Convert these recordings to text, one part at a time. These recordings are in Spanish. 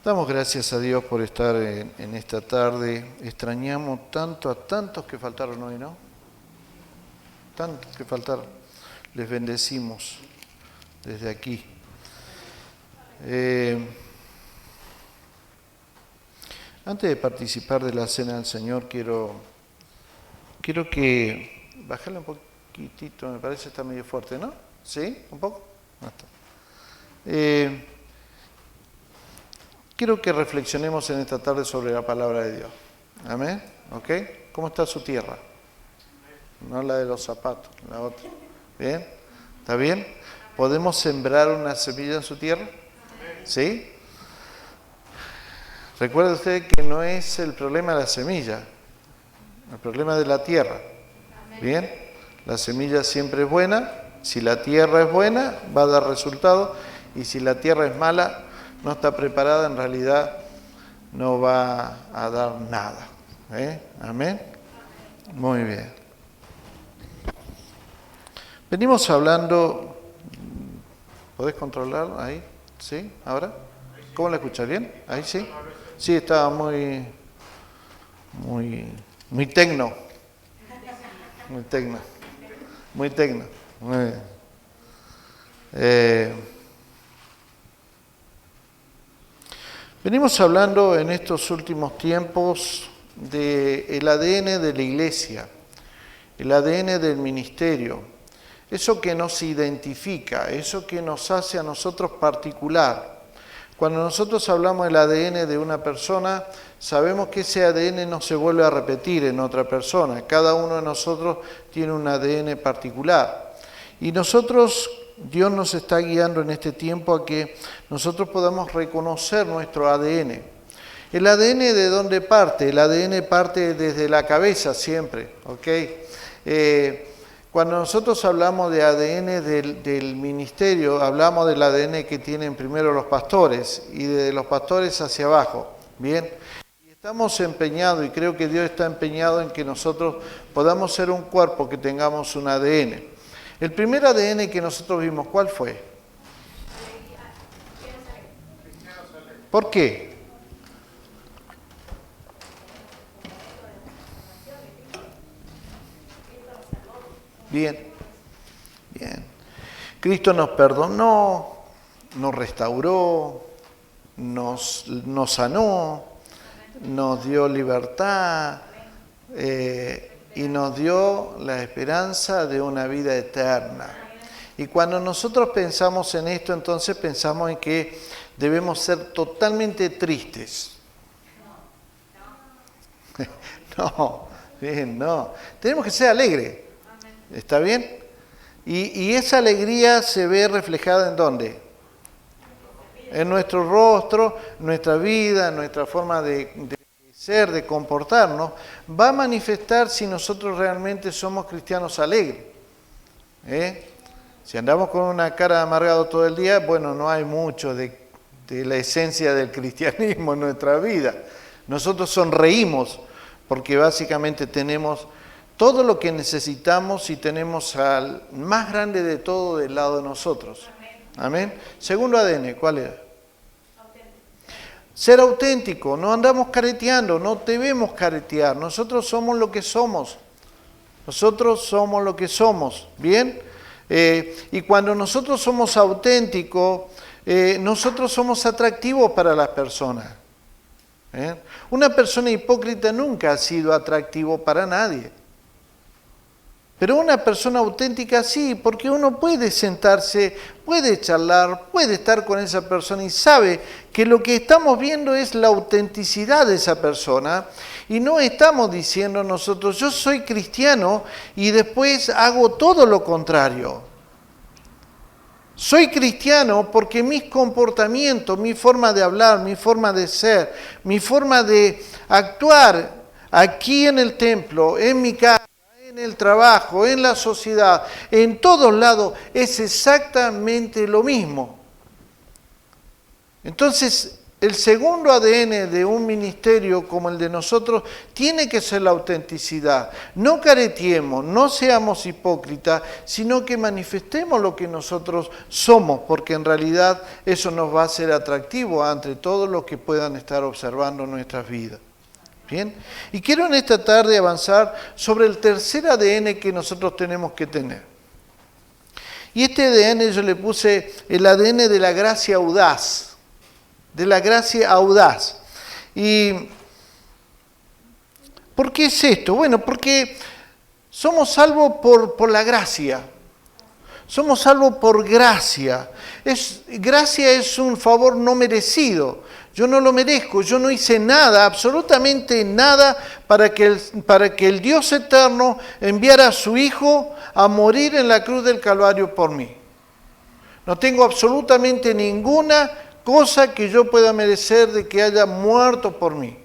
Damos gracias a Dios por estar en esta tarde. Extrañamos tanto a tantos que faltaron hoy, ¿no? Tantos que faltaron. Les bendecimos desde aquí. Antes de participar de la cena del Señor, quiero que... Bájale un poquitito, me parece que está medio fuerte, ¿no? ¿Sí? ¿Un poco? No está. Quiero que reflexionemos en esta tarde sobre la palabra de Dios. ¿Amén? ¿Ok? ¿Cómo está su tierra? No la de los zapatos, la otra. ¿Bien? ¿Está bien? ¿Podemos sembrar una semilla en su tierra? ¿Sí? Recuerde usted que no es el problema de la semilla, el problema de la tierra. ¿Bien? La semilla siempre es buena. Si la tierra es buena, va a dar resultado. Y si la tierra es mala, no está preparada, en realidad no va a dar nada. ¿Amén? Muy bien. Venimos hablando... ¿Podés controlar ahí? ¿Sí? ¿Ahora? ¿Cómo la escuchas? ¿Bien? ¿Ahí sí? Sí, estaba muy tecno. Muy tecno. Muy tecno. Muy bien. Venimos hablando en estos últimos tiempos del ADN de la iglesia, el ADN del ministerio, eso que nos identifica, eso que nos hace a nosotros particular. Cuando nosotros hablamos del ADN de una persona, sabemos que ese ADN no se vuelve a repetir en otra persona. Cada uno de nosotros tiene un ADN particular. Y nosotros... Dios nos está guiando en este tiempo a que nosotros podamos reconocer nuestro ADN. ¿El ADN de dónde parte? El ADN parte desde la cabeza siempre, ¿ok? Cuando nosotros hablamos de ADN del ministerio, hablamos del ADN que tienen primero los pastores y de los pastores hacia abajo, ¿bien? Y estamos empeñados, y creo que Dios está empeñado en que nosotros podamos ser un cuerpo que tengamos un ADN. El primer ADN que nosotros vimos, ¿cuál fue? ¿Por qué? Bien. Cristo nos perdonó, nos restauró, nos sanó, nos dio libertad, y nos dio la esperanza de una vida eterna. Y cuando nosotros pensamos en esto, entonces pensamos en que debemos ser totalmente tristes. No, bien, no. Tenemos que ser alegres. ¿Está bien? Y esa alegría se ve reflejada ¿en dónde? En nuestro rostro, nuestra vida, nuestra forma de ser, de comportarnos, va a manifestar si nosotros realmente somos cristianos alegres. Si andamos con una cara amargada todo el día, bueno, no hay mucho de la esencia del cristianismo en nuestra vida. Nosotros sonreímos porque básicamente tenemos todo lo que necesitamos y tenemos al más grande de todo del lado de nosotros. Amén. Segundo ADN, ¿cuál era? Ser auténtico, no andamos careteando, no debemos caretear. Nosotros somos lo que somos. Nosotros somos lo que somos, ¿bien? Y cuando nosotros somos auténticos, nosotros somos atractivos para las personas. Una persona hipócrita nunca ha sido atractivo para nadie. Pero una persona auténtica sí, porque uno puede sentarse, puede charlar, puede estar con esa persona y sabe que lo que estamos viendo es la autenticidad de esa persona y no estamos diciendo nosotros, yo soy cristiano y después hago todo lo contrario. Soy cristiano porque mis comportamientos, mi forma de hablar, mi forma de ser, mi forma de actuar aquí en el templo, en mi casa, en el trabajo, en la sociedad, en todos lados, es exactamente lo mismo. Entonces, el segundo ADN de un ministerio como el de nosotros tiene que ser la autenticidad. No careteemos, no seamos hipócritas, sino que manifestemos lo que nosotros somos, porque en realidad eso nos va a hacer atractivo ante todos los que puedan estar observando nuestras vidas. Bien, y quiero en esta tarde avanzar sobre el tercer ADN que nosotros tenemos que tener. Y este ADN yo le puse el ADN de la gracia audaz, de la gracia audaz. ¿Y por qué es esto? Bueno, porque somos salvos por la gracia. Somos salvos por gracia. Gracia es un favor no merecido. Yo no lo merezco, yo no hice nada, absolutamente nada, para que el Dios eterno enviara a su Hijo a morir en la cruz del Calvario por mí. No tengo absolutamente ninguna cosa que yo pueda merecer de que haya muerto por mí.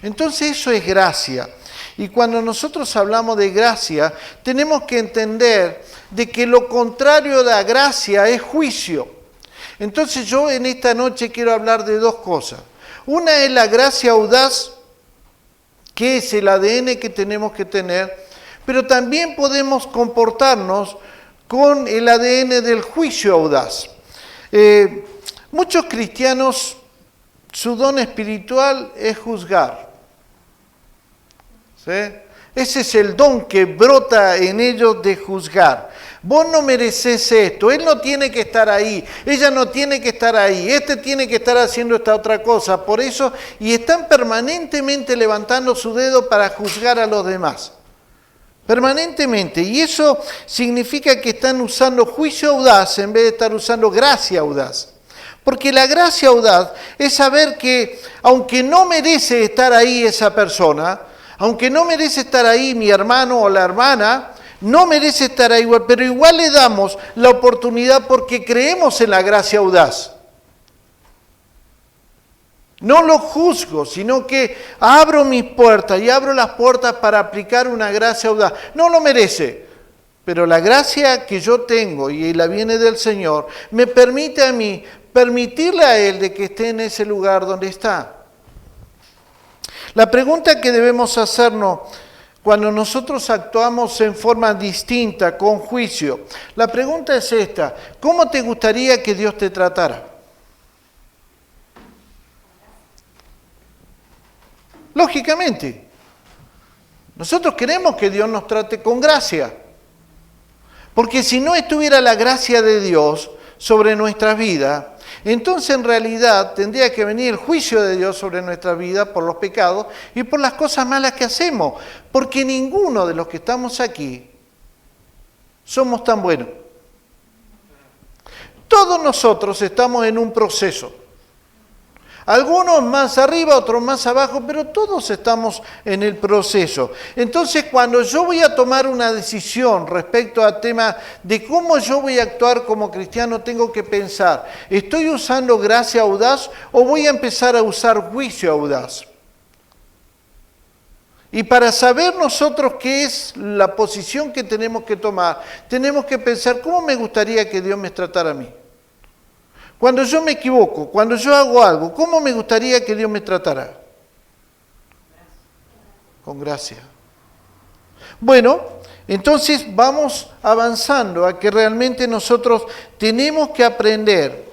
Entonces eso es gracia. Y cuando nosotros hablamos de gracia, tenemos que entender de que lo contrario de la gracia es juicio. Entonces yo en esta noche quiero hablar de dos cosas. Una es la gracia audaz, que es el ADN que tenemos que tener, pero también podemos comportarnos con el ADN del juicio audaz. Muchos cristianos, su don espiritual es juzgar. ¿Sí? Ese es el don que brota en ellos de juzgar. Vos no mereces esto, él no tiene que estar ahí, ella no tiene que estar ahí, este tiene que estar haciendo esta otra cosa. Por eso, y están permanentemente levantando su dedo para juzgar a los demás. Permanentemente. Y eso significa que están usando juicio audaz en vez de estar usando gracia audaz. Porque la gracia audaz es saber que, aunque no merece estar ahí esa persona, aunque no merece estar ahí mi hermano o la hermana, no merece estar ahí igual, pero igual le damos la oportunidad porque creemos en la gracia audaz. No lo juzgo, sino que abro mis puertas y abro las puertas para aplicar una gracia audaz. No lo merece, pero la gracia que yo tengo y la viene del Señor me permite a mí permitirle a Él de que esté en ese lugar donde está. La pregunta que debemos hacernos cuando nosotros actuamos en forma distinta, con juicio, la pregunta es esta: ¿cómo te gustaría que Dios te tratara? Lógicamente, nosotros queremos que Dios nos trate con gracia, porque si no estuviera la gracia de Dios sobre nuestras vidas, entonces en realidad tendría que venir el juicio de Dios sobre nuestra vida por los pecados y por las cosas malas que hacemos, porque ninguno de los que estamos aquí somos tan buenos. Todos nosotros estamos en un proceso. Algunos más arriba, otros más abajo, pero todos estamos en el proceso. Entonces, cuando yo voy a tomar una decisión respecto al tema de cómo yo voy a actuar como cristiano, tengo que pensar, ¿estoy usando gracia audaz o voy a empezar a usar juicio audaz? Y para saber nosotros qué es la posición que tenemos que tomar, tenemos que pensar, ¿cómo me gustaría que Dios me tratara a mí? Cuando yo me equivoco, cuando yo hago algo, ¿cómo me gustaría que Dios me tratara? Con gracia. Bueno, entonces vamos avanzando a que realmente nosotros tenemos que aprender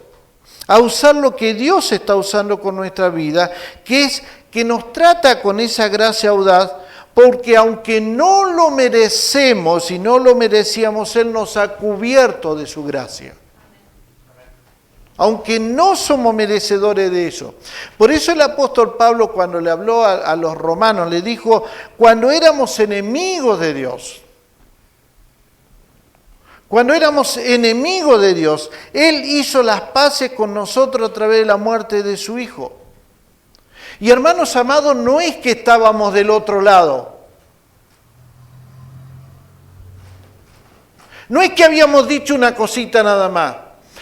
a usar lo que Dios está usando con nuestra vida, que es que nos trata con esa gracia audaz, porque aunque no lo merecemos y no lo merecíamos, Él nos ha cubierto de su gracia. Aunque no somos merecedores de eso. Por eso el apóstol Pablo, cuando le habló a los romanos, le dijo, cuando éramos enemigos de Dios, Él hizo las paces con nosotros a través de la muerte de su Hijo. Y hermanos amados, no es que estábamos del otro lado. No es que habíamos dicho una cosita nada más.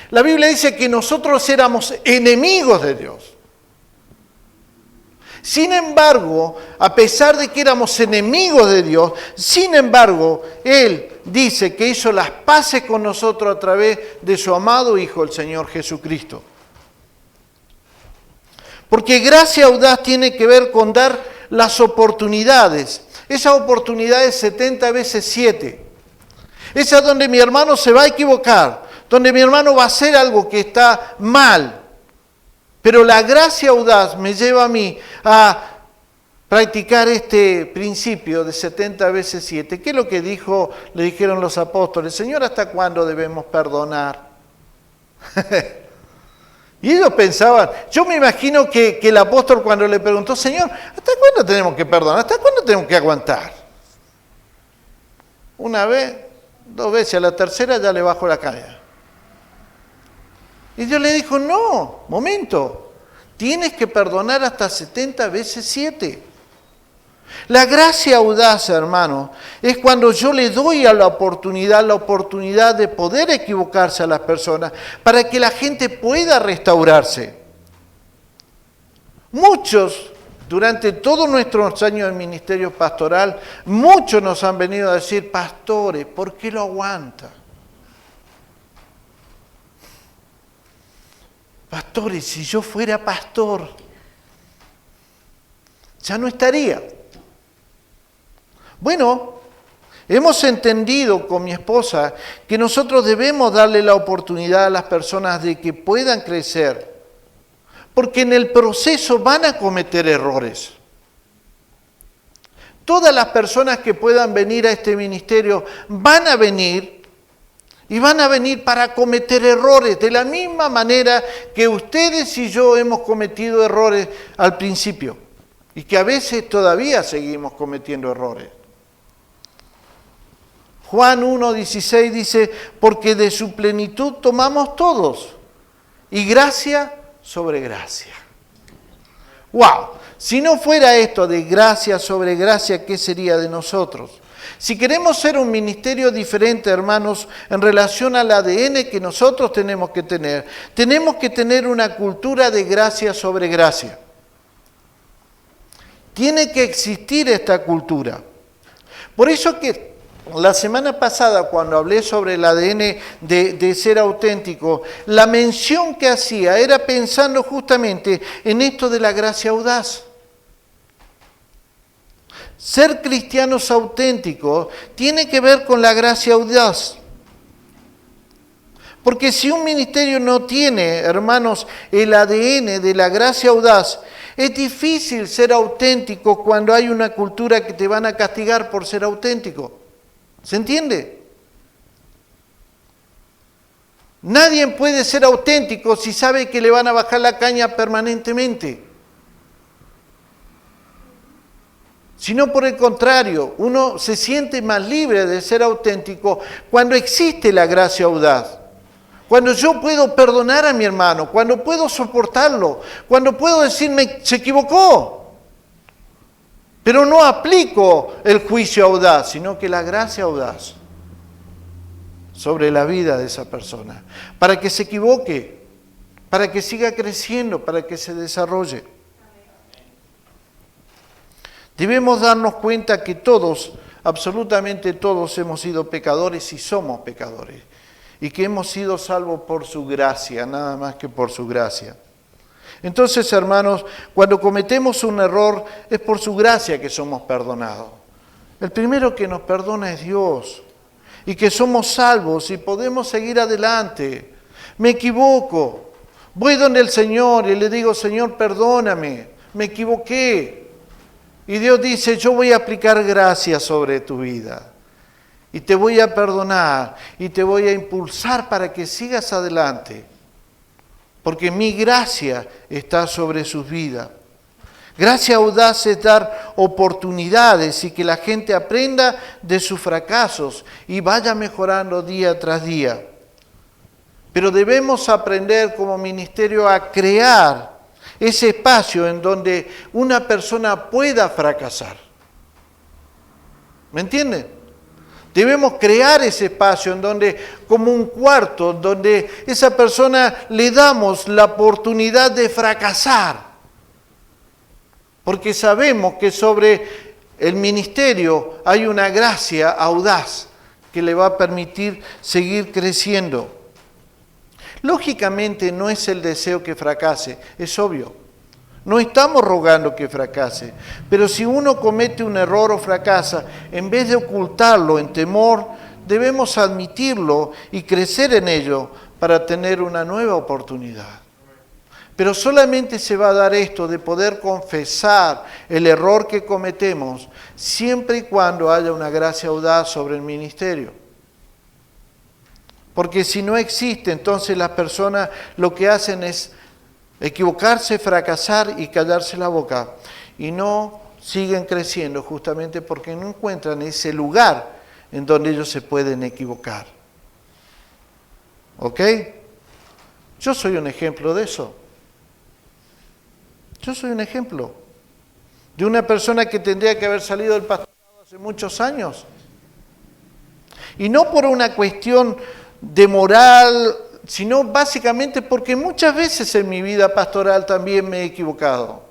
La Biblia dice que nosotros éramos enemigos de Dios. Sin embargo, a pesar de que éramos enemigos de Dios, sin embargo, Él dice que hizo las paces con nosotros a través de su amado Hijo, el Señor Jesucristo. Porque gracia audaz tiene que ver con dar las oportunidades. Esa oportunidad es 70 veces 7. Esa es donde mi hermano se va a equivocar, donde mi hermano va a hacer algo que está mal. Pero la gracia audaz me lleva a mí a practicar este principio de 70 veces 7. ¿Qué es lo que le dijeron los apóstoles? Señor, ¿hasta cuándo debemos perdonar? Y ellos pensaban, yo me imagino que el apóstol cuando le preguntó, Señor, ¿hasta cuándo tenemos que perdonar? ¿Hasta cuándo tenemos que aguantar? Una vez, 2 veces, a la tercera ya le bajó la caña. Y Dios le dijo, no, momento, tienes que perdonar hasta 70 veces 7. La gracia audaz, hermano, es cuando yo le doy a la oportunidad de poder equivocarse a las personas para que la gente pueda restaurarse. Muchos, durante todos nuestros años de ministerio pastoral, muchos nos han venido a decir, pastores, ¿por qué lo aguanta? Pastores, si yo fuera pastor, ya no estaría. Bueno, hemos entendido con mi esposa que nosotros debemos darle la oportunidad a las personas de que puedan crecer, porque en el proceso van a cometer errores. Todas las personas que puedan venir a este ministerio van a venir y van a venir para cometer errores, de la misma manera que ustedes y yo hemos cometido errores al principio y que a veces todavía seguimos cometiendo errores. Juan 1:16 dice, porque de su plenitud tomamos todos, y gracia sobre gracia. ¡Wow! Si no fuera esto de gracia sobre gracia, ¿qué sería de nosotros? Si queremos ser un ministerio diferente, hermanos, en relación al ADN que nosotros tenemos que tener una cultura de gracia sobre gracia. Tiene que existir esta cultura. Por eso que la semana pasada, cuando hablé sobre el ADN de ser auténtico, la mención que hacía era pensando justamente en esto de la gracia audaz. Ser cristianos auténticos tiene que ver con la gracia audaz. Porque si un ministerio no tiene, hermanos, el ADN de la gracia audaz, es difícil ser auténtico cuando hay una cultura que te van a castigar por ser auténtico. ¿Se entiende? Nadie puede ser auténtico si sabe que le van a bajar la caña permanentemente. Sino por el contrario, uno se siente más libre de ser auténtico cuando existe la gracia audaz. Cuando yo puedo perdonar a mi hermano, cuando puedo soportarlo, cuando puedo decirme, se equivocó. Pero no aplico el juicio audaz, sino que la gracia audaz sobre la vida de esa persona, para que se equivoque, para que siga creciendo, para que se desarrolle. Debemos darnos cuenta que todos, absolutamente todos, hemos sido pecadores y somos pecadores, y que hemos sido salvos por su gracia, nada más que por su gracia. Entonces, hermanos, cuando cometemos un error, es por su gracia que somos perdonados. El primero que nos perdona es Dios, y que somos salvos y podemos seguir adelante. Me equivoco, voy donde el Señor y le digo, Señor, perdóname, me equivoqué. Y Dios dice, yo voy a aplicar gracia sobre tu vida, y te voy a perdonar, y te voy a impulsar para que sigas adelante. Porque mi gracia está sobre sus vidas. Gracia audaz es dar oportunidades y que la gente aprenda de sus fracasos y vaya mejorando día tras día. Pero debemos aprender como ministerio a crear ese espacio en donde una persona pueda fracasar. ¿Me entienden? Debemos crear ese espacio en donde, como un cuarto, donde esa persona le damos la oportunidad de fracasar. Porque sabemos que sobre el ministerio hay una gracia audaz que le va a permitir seguir creciendo. Lógicamente no es el deseo que fracase, es obvio. No estamos rogando que fracase. Pero si uno comete un error o fracasa, en vez de ocultarlo en temor, debemos admitirlo y crecer en ello para tener una nueva oportunidad. Pero solamente se va a dar esto de poder confesar el error que cometemos siempre y cuando haya una gracia audaz sobre el ministerio. Porque si no existe, entonces las personas lo que hacen es equivocarse, fracasar y callarse la boca. Y no siguen creciendo justamente porque no encuentran ese lugar en donde ellos se pueden equivocar. ¿Ok? Yo soy un ejemplo de eso. Yo soy un ejemplo de una persona que tendría que haber salido del pastorado hace muchos años. Y no por una cuestión de moral, sino básicamente porque muchas veces en mi vida pastoral también me he equivocado.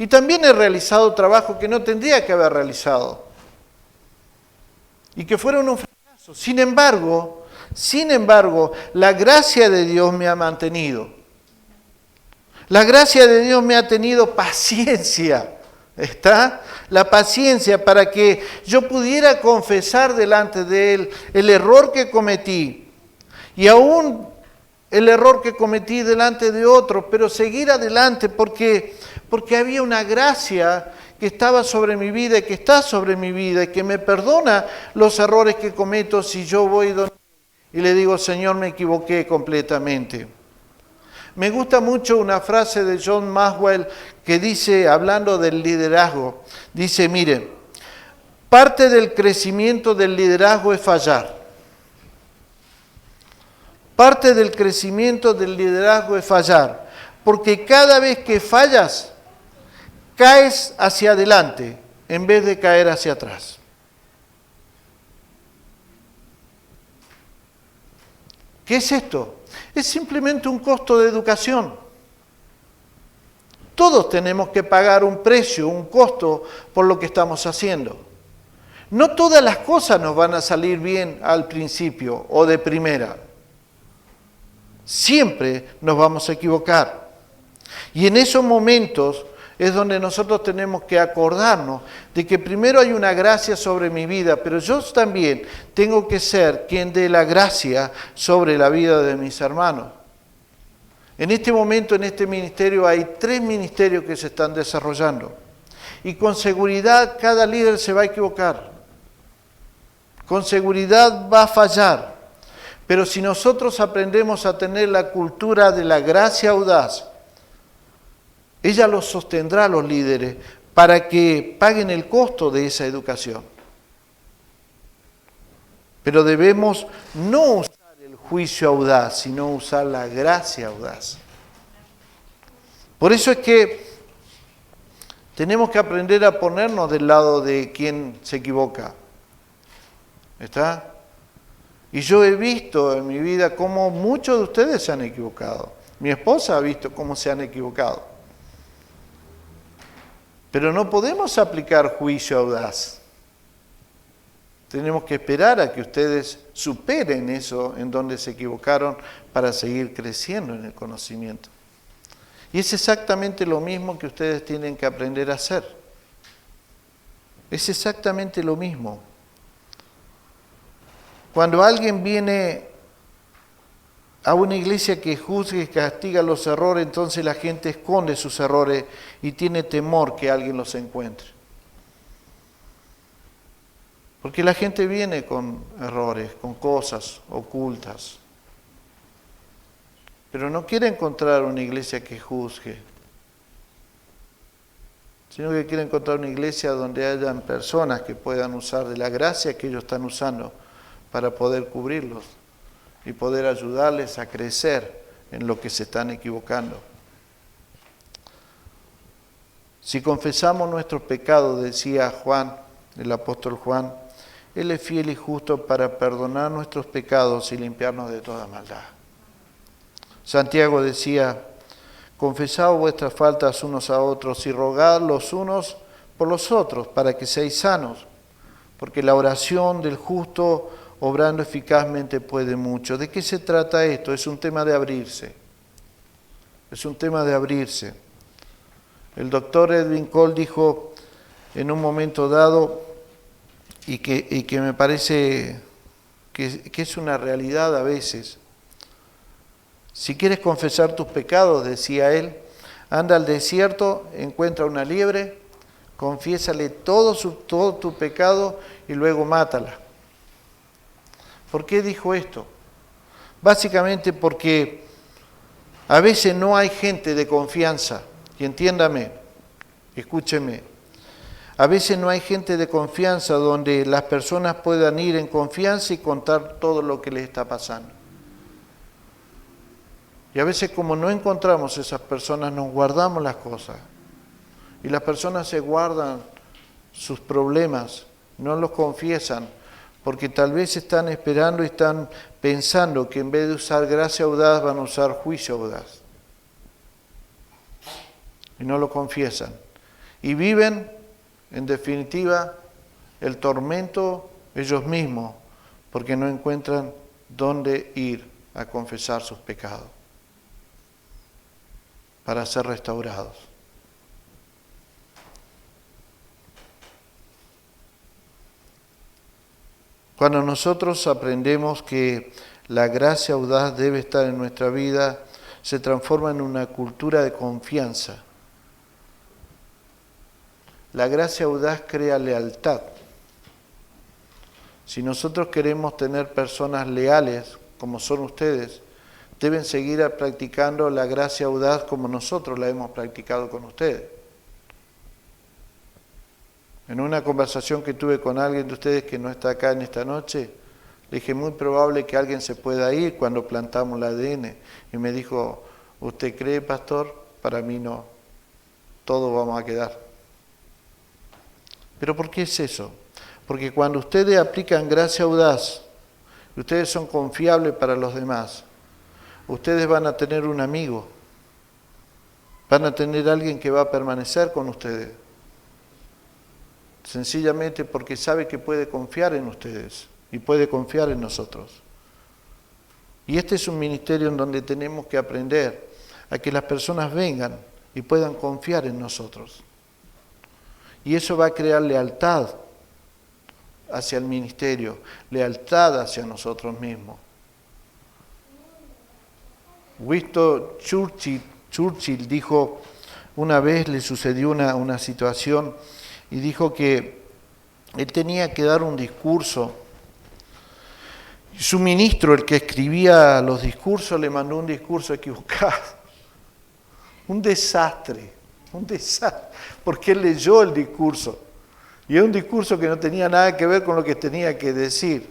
Y también he realizado trabajo que no tendría que haber realizado. Y que fueron un fracaso. Sin embargo, la gracia de Dios me ha mantenido. La gracia de Dios me ha tenido paciencia, ¿está? La paciencia para que yo pudiera confesar delante de Él el error que cometí y aún el error que cometí delante de otros, pero seguir adelante porque había una gracia que estaba sobre mi vida y que está sobre mi vida y que me perdona los errores que cometo si yo voy donde Él y le digo, Señor, me equivoqué completamente. Me gusta mucho una frase de John Maxwell que dice, hablando del liderazgo, dice, miren, parte del crecimiento del liderazgo es fallar. Parte del crecimiento del liderazgo es fallar, porque cada vez que fallas, caes hacia adelante en vez de caer hacia atrás. ¿Qué es esto? Es simplemente un costo de educación. Todos tenemos que pagar un precio, un costo por lo que estamos haciendo. No todas las cosas nos van a salir bien al principio o de primera. Siempre nos vamos a equivocar. Y en esos momentos es donde nosotros tenemos que acordarnos de que primero hay una gracia sobre mi vida, pero yo también tengo que ser quien dé la gracia sobre la vida de mis hermanos. En este momento, en este ministerio, hay 3 ministerios que se están desarrollando. Y con seguridad cada líder se va a equivocar. Con seguridad va a fallar. Pero si nosotros aprendemos a tener la cultura de la gracia audaz, ella los sostendrá a los líderes para que paguen el costo de esa educación. Pero debemos no usar el juicio audaz, sino usar la gracia audaz. Por eso es que tenemos que aprender a ponernos del lado de quien se equivoca. ¿Está? Y yo he visto en mi vida cómo muchos de ustedes se han equivocado. Mi esposa ha visto cómo se han equivocado. Pero no podemos aplicar juicio audaz. Tenemos que esperar a que ustedes superen eso en donde se equivocaron para seguir creciendo en el conocimiento. Y es exactamente lo mismo que ustedes tienen que aprender a hacer. Es exactamente lo mismo. Cuando alguien viene a una iglesia que juzga y castiga los errores, entonces la gente esconde sus errores y tiene temor que alguien los encuentre. Porque la gente viene con errores, con cosas ocultas. Pero no quiere encontrar una iglesia que juzgue, sino que quiere encontrar una iglesia donde hayan personas que puedan usar de la gracia que ellos están usando para poder cubrirlos y poder ayudarles a crecer en lo que se están equivocando. Si confesamos nuestros pecados, decía Juan, el apóstol Juan, Él es fiel y justo para perdonar nuestros pecados y limpiarnos de toda maldad. Santiago decía, confesad vuestras faltas unos a otros y rogad los unos por los otros para que seáis sanos, porque la oración del justo obrando eficazmente puede mucho. ¿De qué se trata esto? Es un tema de abrirse. Es un tema de abrirse. El doctor Edwin Cole dijo en un momento dado, y que me parece que es una realidad a veces, si quieres confesar tus pecados, decía él, anda al desierto, encuentra una liebre, confiésale todo tu pecado y luego mátala. ¿Por qué dijo esto? Básicamente porque a veces no hay gente de confianza, y entiéndame, escúcheme, a veces no hay gente de confianza donde las personas puedan ir en confianza y contar todo lo que les está pasando. Y a veces como no encontramos esas personas, nos guardamos las cosas. Y las personas se guardan sus problemas, no los confiesan, porque tal vez están esperando y están pensando que en vez de usar gracia audaz van a usar juicio audaz. Y no lo confiesan. Y viven, en definitiva, el tormento ellos mismos, porque no encuentran dónde ir a confesar sus pecados para ser restaurados. Cuando nosotros aprendemos que la gracia audaz debe estar en nuestra vida, se transforma en una cultura de confianza. La gracia audaz crea lealtad. Si nosotros queremos tener personas leales, como son ustedes, deben seguir practicando la gracia audaz como nosotros la hemos practicado con ustedes. En una conversación que tuve con alguien de ustedes que no está acá en esta noche, le dije, muy probable que alguien se pueda ir cuando plantamos el ADN. Y me dijo, ¿usted cree, pastor? Para mí no. Todos vamos a quedar. ¿Pero por qué es eso? Porque cuando ustedes aplican gracia audaz, ustedes son confiables para los demás, ustedes van a tener un amigo, van a tener alguien que va a permanecer con ustedes. Sencillamente porque sabe que puede confiar en ustedes y puede confiar en nosotros. Y este es un ministerio en donde tenemos que aprender a que las personas vengan y puedan confiar en nosotros. Y eso va a crear lealtad hacia el ministerio, lealtad hacia nosotros mismos. Winston Churchill dijo, una vez le sucedió una situación y dijo que él tenía que dar un discurso. Y su ministro, el que escribía los discursos, le mandó un discurso equivocado. Un desastre, porque él leyó el discurso. Y era un discurso que no tenía nada que ver con lo que tenía que decir.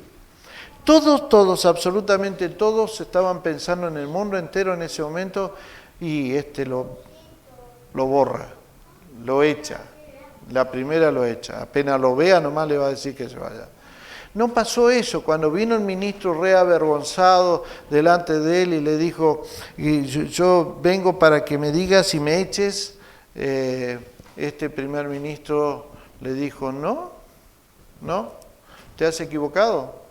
Todos, absolutamente todos estaban pensando en el mundo entero en ese momento y lo borra, lo echa. La primera lo echa. Apenas lo vea, nomás le va a decir que se vaya. No pasó eso. Cuando vino el ministro re avergonzado delante de él y le dijo, yo vengo para que me digas y me eches, este primer ministro le dijo, no, te has equivocado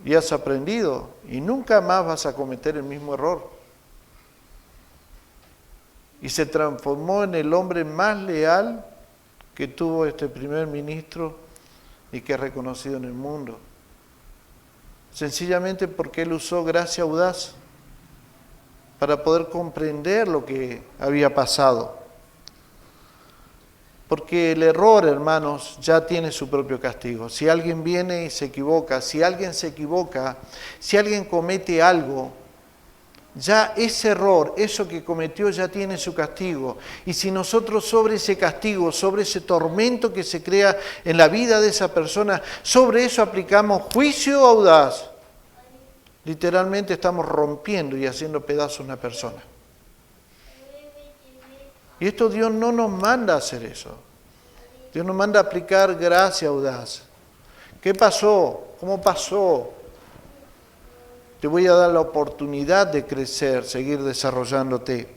y has aprendido y nunca más vas a cometer el mismo error. Y se transformó en el hombre más leal que tuvo este primer ministro y que es reconocido en el mundo. Sencillamente porque él usó gracia audaz para poder comprender lo que había pasado. Porque el error, hermanos, ya tiene su propio castigo. Si alguien viene y se equivoca, si alguien comete algo, ya ese error, eso que cometió ya tiene su castigo. Y si nosotros sobre ese castigo, sobre ese tormento que se crea en la vida de esa persona, sobre eso aplicamos juicio audaz, literalmente estamos rompiendo y haciendo pedazos a una persona. Y esto Dios no nos manda a hacer eso. Dios nos manda a aplicar gracia audaz. ¿Qué pasó? ¿Cómo pasó? Te voy a dar la oportunidad de crecer, seguir desarrollándote.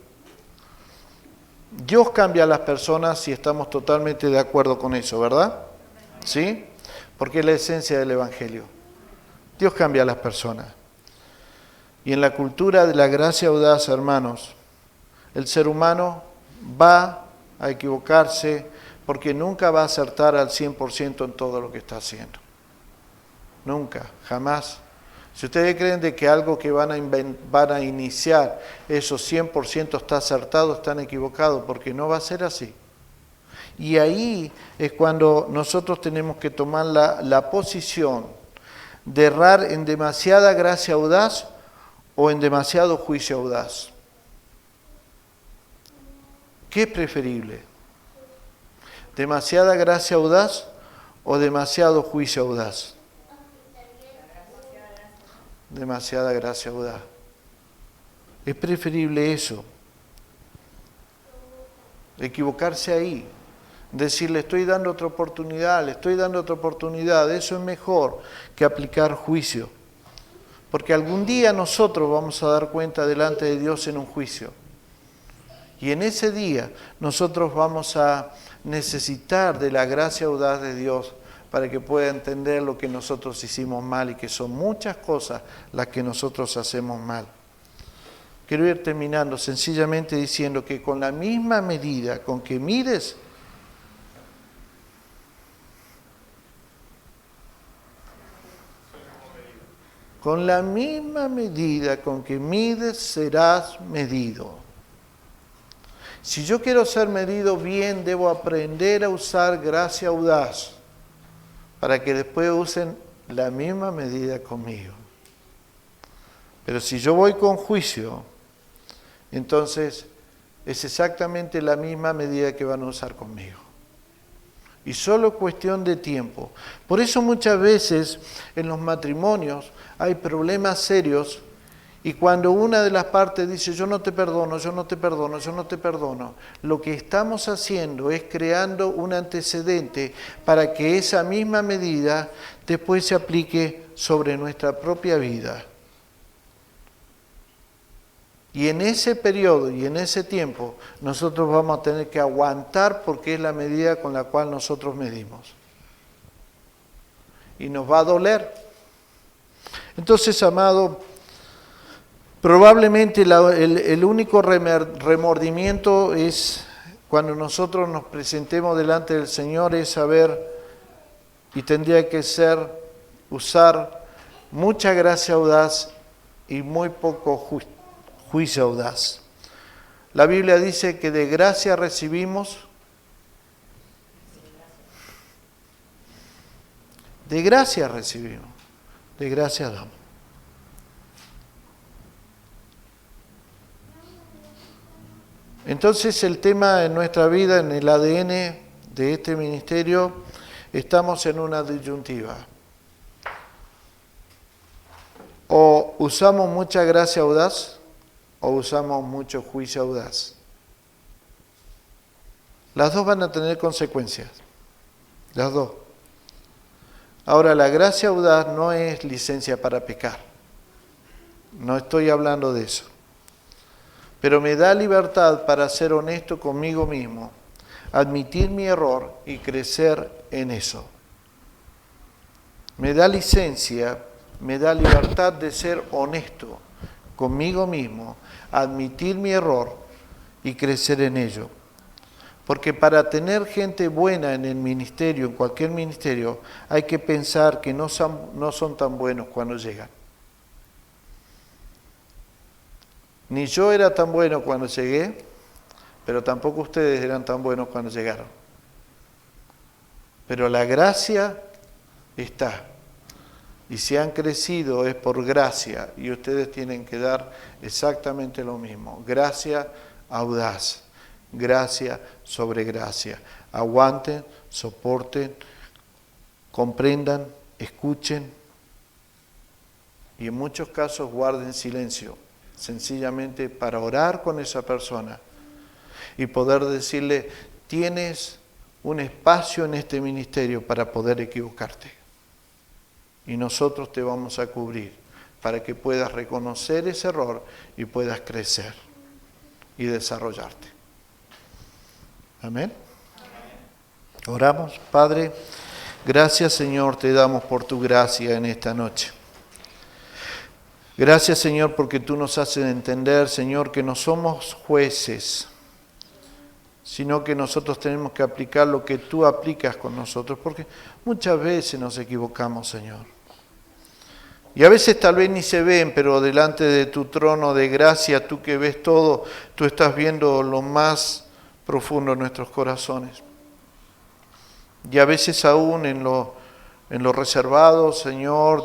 Dios cambia a las personas si estamos totalmente de acuerdo con eso, ¿verdad? ¿Sí? Porque es la esencia del Evangelio. Dios cambia a las personas. Y en la cultura de la gracia audaz, hermanos, el ser humano va a equivocarse, porque nunca va a acertar al 100% en todo lo que está haciendo. Nunca, jamás. Si ustedes creen de que algo que van a iniciar, eso 100% está acertado, están equivocados, porque no va a ser así. Y ahí es cuando nosotros tenemos que tomar la posición de errar en demasiada gracia audaz o en demasiado juicio audaz. ¿Qué es preferible? ¿Demasiada gracia audaz o demasiado juicio audaz? Demasiada gracia audaz. Es preferible eso. Equivocarse ahí. Decirle, estoy dando otra oportunidad, le estoy dando otra oportunidad. Eso es mejor que aplicar juicio. Porque algún día nosotros vamos a dar cuenta delante de Dios en un juicio. Y en ese día nosotros vamos a necesitar de la gracia audaz de Dios para que pueda entender lo que nosotros hicimos mal y que son muchas cosas las que nosotros hacemos mal. Quiero ir terminando sencillamente diciendo que con la misma medida con que mires, con la misma medida con que mides serás medido. Si yo quiero ser medido bien, debo aprender a usar gracia audaz para que después usen la misma medida conmigo. Pero si yo voy con juicio, entonces es exactamente la misma medida que van a usar conmigo. Y solo cuestión de tiempo. Por eso muchas veces en los matrimonios hay problemas serios y cuando una de las partes dice yo no te perdono, yo no te perdono, yo no te perdono, lo que estamos haciendo es creando un antecedente para que esa misma medida después se aplique sobre nuestra propia vida. Y en ese periodo y en ese tiempo nosotros vamos a tener que aguantar porque es la medida con la cual nosotros medimos. Y nos va a doler. Entonces, amado, probablemente el único remordimiento es cuando nosotros nos presentemos delante del Señor es saber, y tendría que ser, usar mucha gracia audaz y muy poco juicio audaz. La Biblia dice que de gracia recibimos, de gracia recibimos, de gracia damos. Entonces el tema en nuestra vida, en el ADN de este ministerio, estamos en una disyuntiva. O usamos mucha gracia audaz, o usamos mucho juicio audaz. Las dos van a tener consecuencias. Las dos. Ahora, la gracia audaz no es licencia para pecar. No estoy hablando de eso. Pero me da libertad para ser honesto conmigo mismo, admitir mi error y crecer en eso. Me da licencia, me da libertad de ser honesto conmigo mismo, admitir mi error y crecer en ello. Porque para tener gente buena en el ministerio, en cualquier ministerio, hay que pensar que no son tan buenos cuando llegan. Ni yo era tan bueno cuando llegué, pero tampoco ustedes eran tan buenos cuando llegaron. Pero la gracia está. Y si han crecido es por gracia y ustedes tienen que dar exactamente lo mismo. Gracia audaz, gracia sobre gracia. Aguanten, soporten, comprendan, escuchen y en muchos casos guarden silencio, sencillamente para orar con esa persona y poder decirle, tienes un espacio en este ministerio para poder equivocarte. Y nosotros te vamos a cubrir para que puedas reconocer ese error y puedas crecer y desarrollarte. Amén. Oramos. Padre, gracias Señor te damos por tu gracia en esta noche. Gracias Señor porque tú nos haces entender, Señor, que no somos jueces, sino que nosotros tenemos que aplicar lo que tú aplicas con nosotros, porque muchas veces nos equivocamos, Señor. Y a veces tal vez ni se ven, pero delante de tu trono de gracia, tú que ves todo, tú estás viendo lo más profundo de nuestros corazones. Y a veces aún en lo reservado, Señor,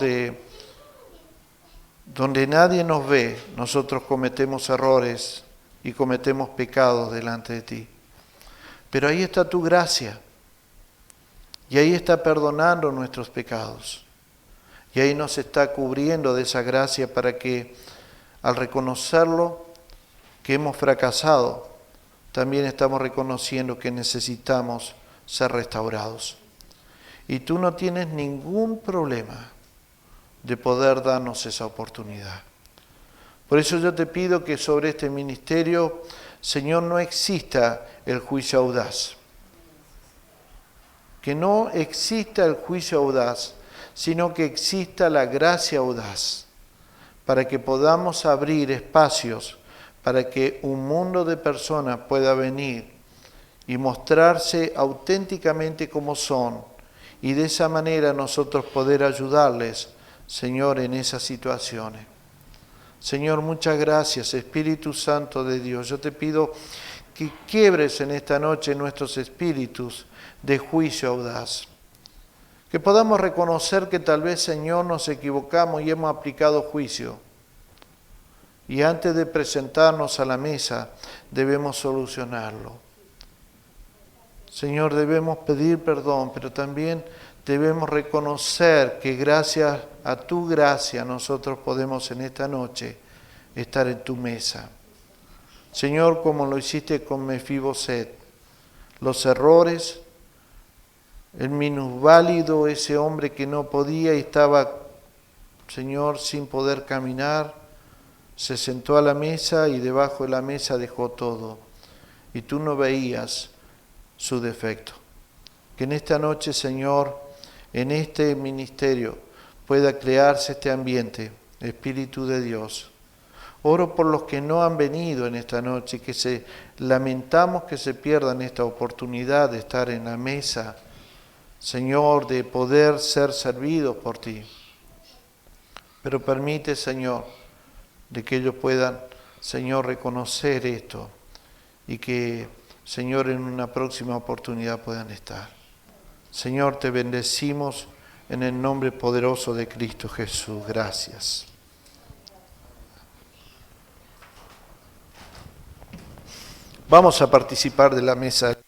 donde nadie nos ve, nosotros cometemos errores y cometemos pecados delante de ti. Pero ahí está tu gracia, y ahí está perdonando nuestros pecados, y ahí nos está cubriendo de esa gracia para que al reconocerlo, que hemos fracasado, también estamos reconociendo que necesitamos ser restaurados. Y tú no tienes ningún problema de poder darnos esa oportunidad. Por eso yo te pido que sobre este ministerio, Señor, no exista el juicio audaz. Que no exista el juicio audaz, sino que exista la gracia audaz, para que podamos abrir espacios para que un mundo de personas pueda venir y mostrarse auténticamente como son, y de esa manera nosotros poder ayudarles, Señor, en esas situaciones. Señor, muchas gracias, Espíritu Santo de Dios. Yo te pido que quiebres en esta noche nuestros espíritus de juicio audaz. Que podamos reconocer que tal vez, Señor, nos equivocamos y hemos aplicado juicio. Y antes de presentarnos a la mesa, debemos solucionarlo. Señor, debemos pedir perdón, pero también debemos reconocer que gracias a tu gracia nosotros podemos en esta noche estar en tu mesa. Señor, como lo hiciste con Mefiboset, los errores, el minusválido, ese hombre que no podía y estaba, Señor, sin poder caminar, se sentó a la mesa y debajo de la mesa dejó todo. Y tú no veías su defecto. Que en esta noche, Señor, en este ministerio pueda crearse este ambiente, Espíritu de Dios. Oro por los que no han venido en esta noche, que lamentamos que se pierdan esta oportunidad de estar en la mesa, Señor, de poder ser servidos por ti. Pero permite, Señor, de que ellos puedan, Señor, reconocer esto y que, Señor, en una próxima oportunidad puedan estar. Señor, te bendecimos en el nombre poderoso de Cristo Jesús. Gracias. Vamos a participar de la mesa.